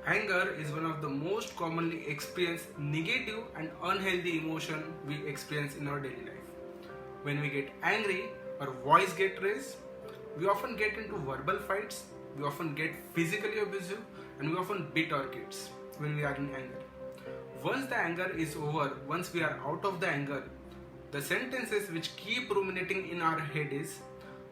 Anger is one of the most commonly experienced negative and unhealthy emotion we experience in our daily life. When we get angry, our voice gets raised, we often get into verbal fights, we often get physically abusive, and we often beat our kids when we are in anger. Once the anger is over, once we are out of the anger, the sentences which keep ruminating in our head is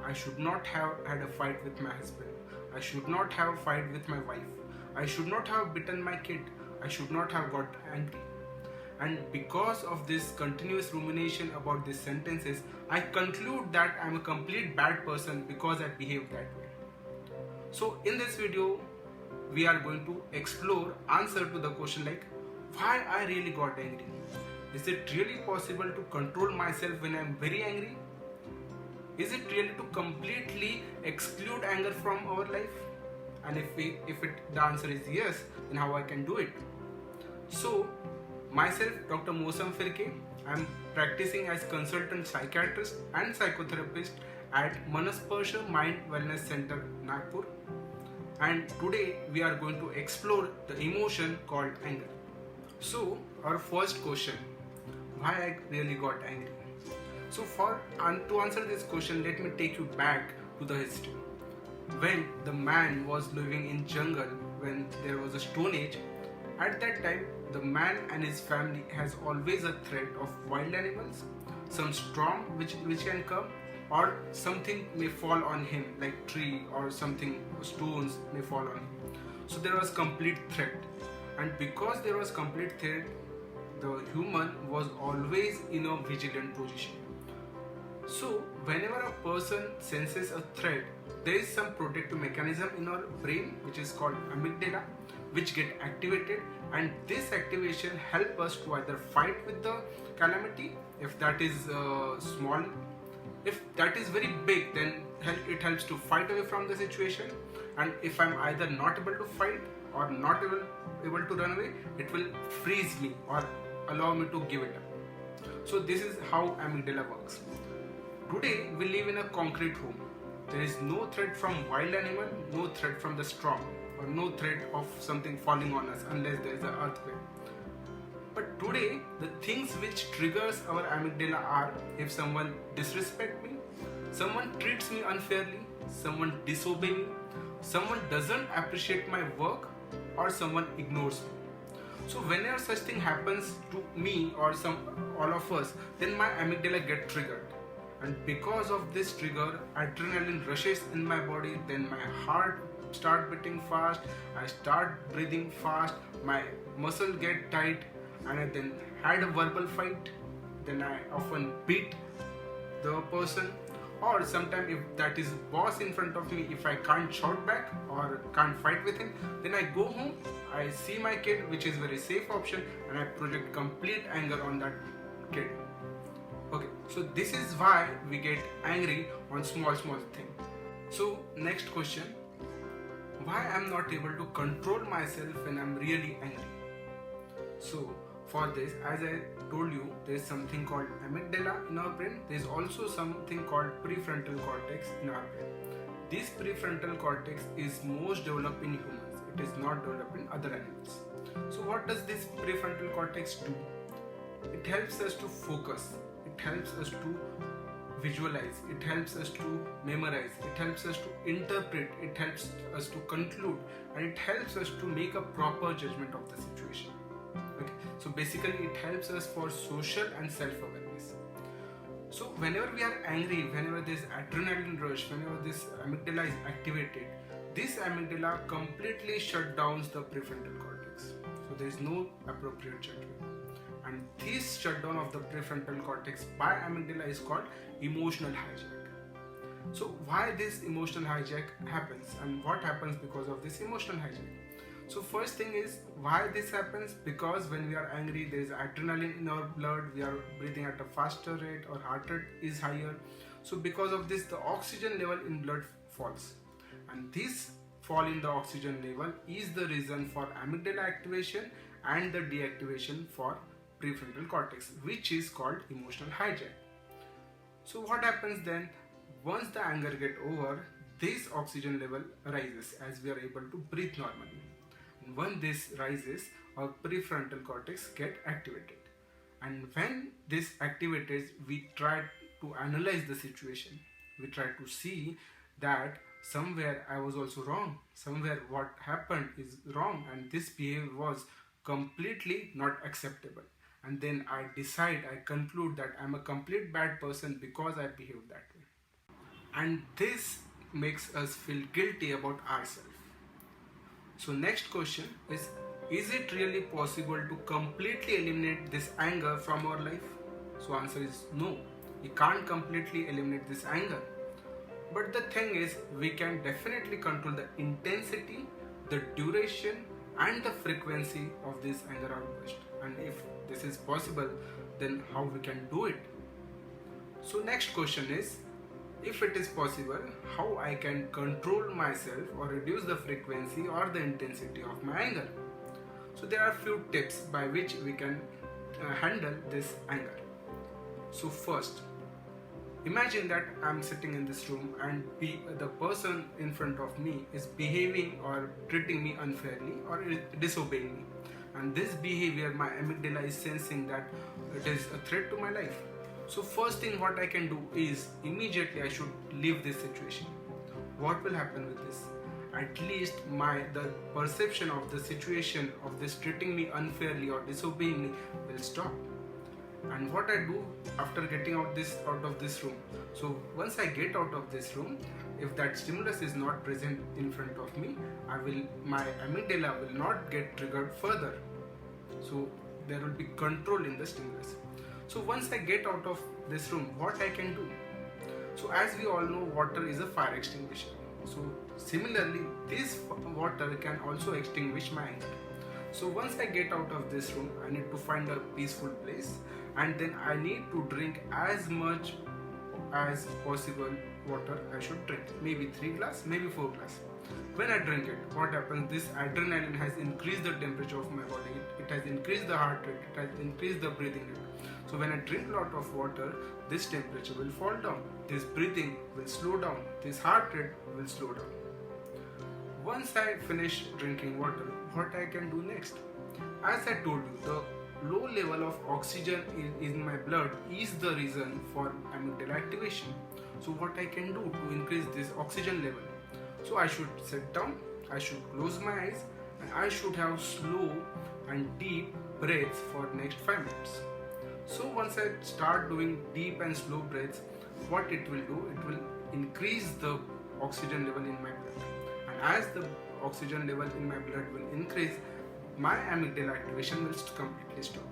I should not have had a fight with my husband. I should not have a fight with my wife. I should not have bitten my kid. I should not have got angry. And because of this continuous rumination about these sentences, I conclude that I'm a complete bad person because I behave that way. So in this video, we are going to explore answer to the question like why I really got angry. Is it really possible to control myself when I'm very angry? Is it really to completely exclude anger from our life? And the answer is yes, then how I can do it? So, myself, Dr. Mosam Firke, I am practicing as consultant psychiatrist and psychotherapist at Manasparsha Mind Wellness Center, Nagpur. And today we are going to explore the emotion called anger. So, our first question, why I really got angry? So to answer this question, let me take you back to the history. When the man was living in jungle, when there was a stone age, at that time the man and his family has always a threat of wild animals, some storm which can come, or something may fall on him like tree or something, stones may fall on him. So there was complete threat, and because there was complete threat, the human was always in a vigilant position. So whenever a person senses a threat, there is some protective mechanism in our brain which is called amygdala, which get activated, and this activation help us to either fight with the calamity if that is small. If that is very big, then it helps to fight away from the situation, and if I'm either not able to fight or not able to run away, it will freeze me or allow me to give it up. So this is how amygdala works. Today we live in a concrete home. There is no threat from wild animal, no threat from the storm, or no threat of something falling on us unless there is an earthquake. But today the things which triggers our amygdala are if someone disrespect me, someone treats me unfairly, someone disobey me, someone doesn't appreciate my work, or someone ignores me. So whenever such thing happens to me or all of us, then my amygdala get triggered. And because of this trigger, adrenaline rushes in my body, then my heart start beating fast, I start breathing fast, my muscle get tight, and I then had a verbal fight, then I often beat the person, or sometimes if that is boss in front of me, if I can't shout back or can't fight with him, then I go home, I see my kid, which is very safe option, and I project complete anger on that kid. Okay, so this is why we get angry on small thing. So next question, why I'm not able to control myself when I'm really angry? So for this, as I told you, there is something called amygdala in our brain. There is also something called prefrontal cortex in our brain. This prefrontal cortex is most developed in humans. It is not developed in other animals. So what does this prefrontal cortex do? It helps us to focus. It helps us to visualize, it helps us to memorize, it helps us to interpret, it helps us to conclude, and it helps us to make a proper judgment of the situation. Okay, so basically it helps us for social and self-awareness. So whenever we are angry, whenever there is adrenaline rush, whenever this amygdala is activated, this amygdala completely shut down the prefrontal cortex. So there is no appropriate judgment. And this shutdown of the prefrontal cortex by amygdala is called emotional hijack. So why this emotional hijack happens and what happens because of this emotional hijack? So first thing is why this happens, because when we are angry there is adrenaline in our blood, we are breathing at a faster rate, our heart rate is higher. So because of this the oxygen level in blood falls, and this fall in the oxygen level is the reason for amygdala activation and the deactivation for prefrontal cortex, which is called emotional hijack. So what happens then, once the anger get over, this oxygen level rises as we are able to breathe normally. When this rises, our prefrontal cortex get activated. And when this activates, we try to analyze the situation. We try to see that somewhere I was also wrong. Somewhere what happened is wrong, and this behavior was completely not acceptable. And then I conclude that I'm a complete bad person because I behaved that way. And this makes us feel guilty about ourselves. So next question is it really possible to completely eliminate this anger from our life? So answer is no. We can't completely eliminate this anger. But the thing is, we can definitely control the intensity, the duration and the frequency of this anger outburst. And if this is possible, then how we can do it? So next question is, if it is possible, how I can control myself or reduce the frequency or the intensity of my anger. So there are few tips by which we can handle this anger. So first, imagine that I'm sitting in this room and the person in front of me is behaving or treating me unfairly or disobeying me. And this behavior, my amygdala is sensing that it is a threat to my life. So first thing what I can do is immediately I should leave this situation. What will happen with this? At least the perception of the situation of this treating me unfairly or disobeying me will stop. And what I do after getting out of this room, so once I get out of this room, if that stimulus is not present in front of me, my amygdala will not get triggered further. So there will be control in the stimulus. So once I get out of this room, what I can do? So as we all know, water is a fire extinguisher. So similarly, this water can also extinguish my anger. So once I get out of this room, I need to find a peaceful place, and then I need to drink as much as possible water I should drink. Maybe 3 glass, maybe 4 glass. When I drink it, what happens? This adrenaline has increased the temperature of my body. It has increased the heart rate. It has increased the breathing rate. So when I drink a lot of water, this temperature will fall down. This breathing will slow down. This heart rate will slow down. Once I finish drinking water, what I can do next? As I told you, the low level of oxygen in my blood is the reason for amygdala activation. So what I can do to increase this oxygen level? So I should sit down, I should close my eyes, and I should have slow and deep breaths for next 5 minutes. So once I start doing deep and slow breaths, what it will do? It will increase the oxygen level in my blood. And as the oxygen level in my blood will increase, my amygdala activation will completely stop.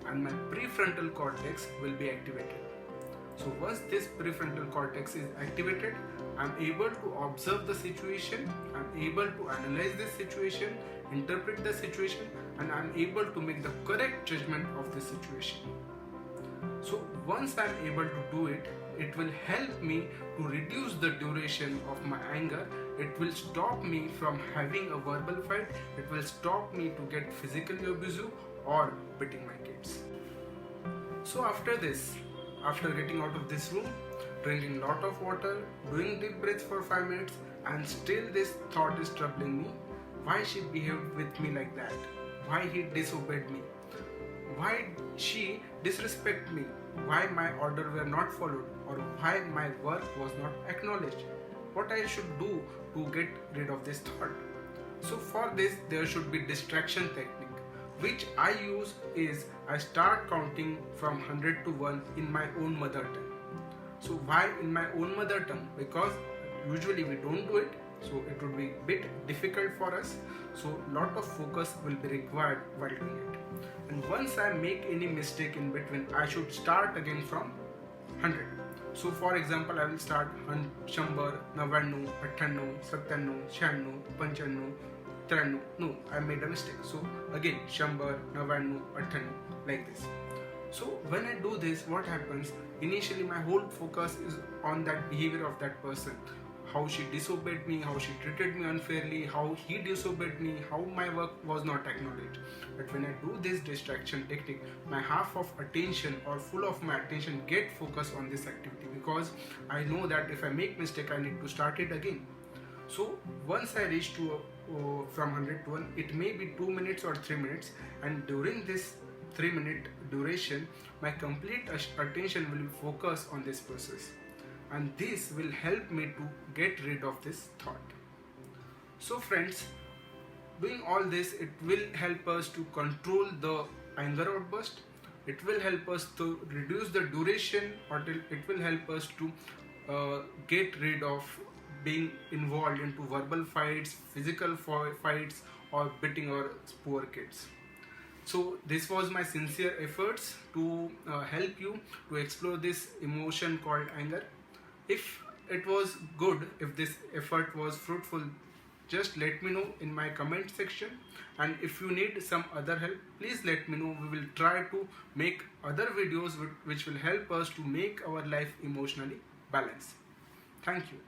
And my prefrontal cortex will be activated. So once this prefrontal cortex is activated, I'm able to observe the situation, I'm able to analyze this situation, interpret the situation, and I'm able to make the correct judgment of the situation. So once I'm able to do it, it will help me to reduce the duration of my anger. It will stop me from having a verbal fight. It will stop me to get physically abusive or beating my kids. So after this, after getting out of this room, drinking lot of water, doing deep breaths for 5 minutes, and still this thought is troubling me. Why she behaved with me like that? Why he disobeyed me? Why she disrespect me? Why my order were not followed? Or why my work was not acknowledged? What I should do to get rid of this thought? So for this, there should be distraction technique, which I use is I start counting from 100 to 1 in my own mother tongue. So why in my own mother tongue? Because usually we don't do it, so it would be a bit difficult for us. So lot of focus will be required while doing it. And once I make any mistake in between, I should start again from 100. So for example, I will start 100, 99, 98, 97, 96, 95, 93. No, I made a mistake. So again 100, 99, 98, like this. So when I do this, what happens? Initially my whole focus is on that behavior of that person. How she disobeyed me, how she treated me unfairly, how he disobeyed me, how my work was not acknowledged. But when I do this distraction technique, my half of attention or full of my attention get focused on this activity, because I know that if I make mistake, I need to start it again. So once I reach to from 100 to 1. It may be 2 minutes or 3 minutes, and during this 3-minute duration, my complete attention will be focused on this process, and this will help me to get rid of this thought. So friends, doing all this, it will help us to control the anger outburst. It will help us to reduce the duration, or it will help us to get rid of being involved into verbal fights, physical fights, or beating our poor kids. So this was my sincere efforts to help you to explore this emotion called anger. If it was good, if this effort was fruitful, just let me know in my comment section, and if you need some other help, please let me know. We will try to make other videos which will help us to make our life emotionally balanced. Thank you.